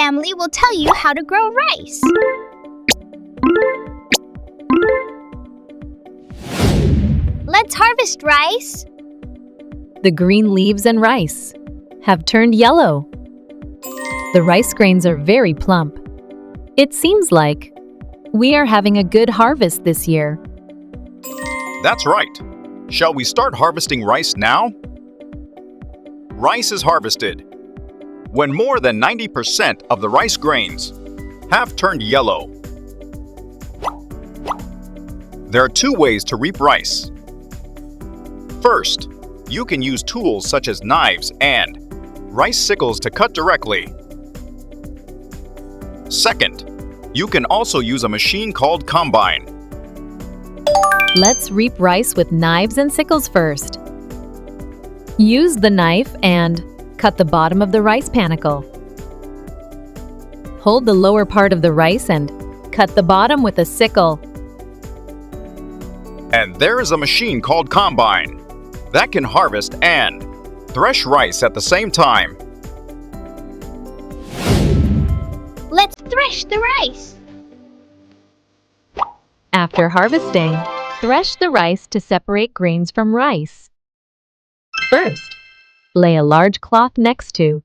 family will tell you how to grow rice. Let's harvest rice. The green leaves and rice have turned yellow. The rice grains are very plump. It seems like we are having a good harvest this year. That's right. Shall we start harvesting rice now? Rice is harvested when more than 90% of the rice grains have turned yellow. There are two ways to reap rice. First, you can use tools such as knives and rice sickles to cut directly. Second, you can also use a machine called combine. Let's reap rice with knives and sickles first. Use the knife and cut the bottom of the rice panicle. Hold the lower part of the rice and cut the bottom with a sickle. And there is a machine called combine that can harvest and thresh rice at the same time. Let's thresh the rice. After harvesting, thresh the rice to separate grains from rice. First, lay a large cloth next to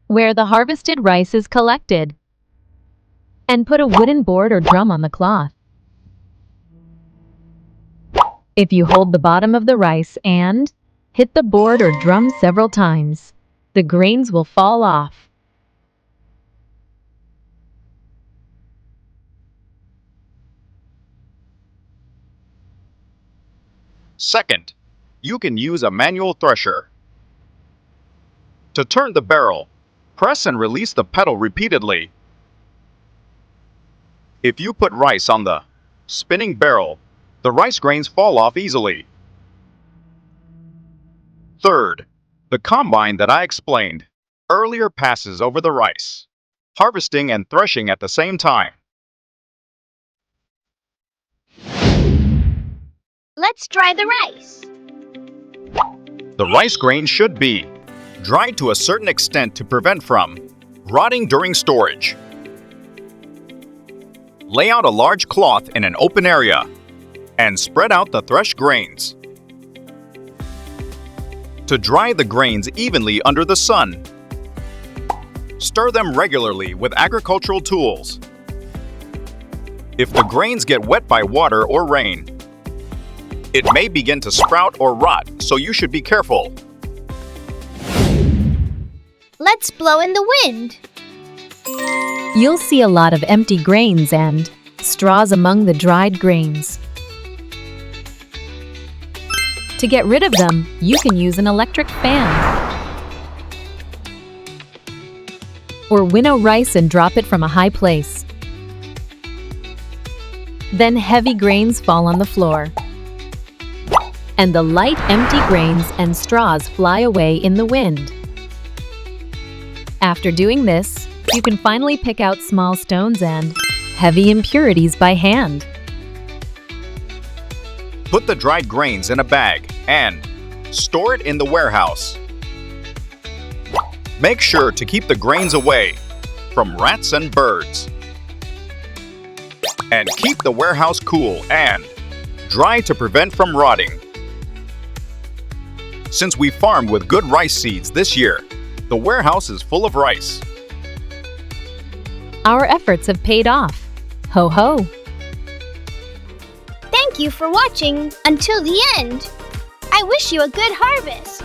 where the harvested rice is collected, and put a wooden board or drum on the cloth. If you hold the bottom of the rice and hit the board or drum several times, the grains will fall off. Second, you can use a manual thresher. To turn the barrel, press and release the pedal repeatedly. If you put rice on the spinning barrel, the rice grains fall off easily. Third, the combine that I explained earlier passes over the rice, harvesting and threshing at the same time. Let's dry the rice. The rice grain should be dried to a certain extent to prevent from rotting during storage. Lay out a large cloth in an open area and spread out the threshed grains. To dry the grains evenly under the sun, stir them regularly with agricultural tools. If the grains get wet by water or rain, it may begin to sprout or rot, so you should be careful. Let's blow in the wind. You'll see a lot of empty grains and straws among the dried grains. To get rid of them, you can use an electric fan. Or winnow rice and drop it from a high place. Then heavy grains fall on the floor, and the light empty grains and straws fly away in the wind. After doing this, you can finally pick out small stones and heavy impurities by hand. Put the dried grains in a bag and store it in the warehouse. Make sure to keep the grains away from rats and birds. And keep the warehouse cool and dry to prevent from rotting. Since we farmed with good rice seeds this year, the warehouse is full of rice. Our efforts have paid off. Ho ho! Thank you for watching until the end. I wish you a good harvest.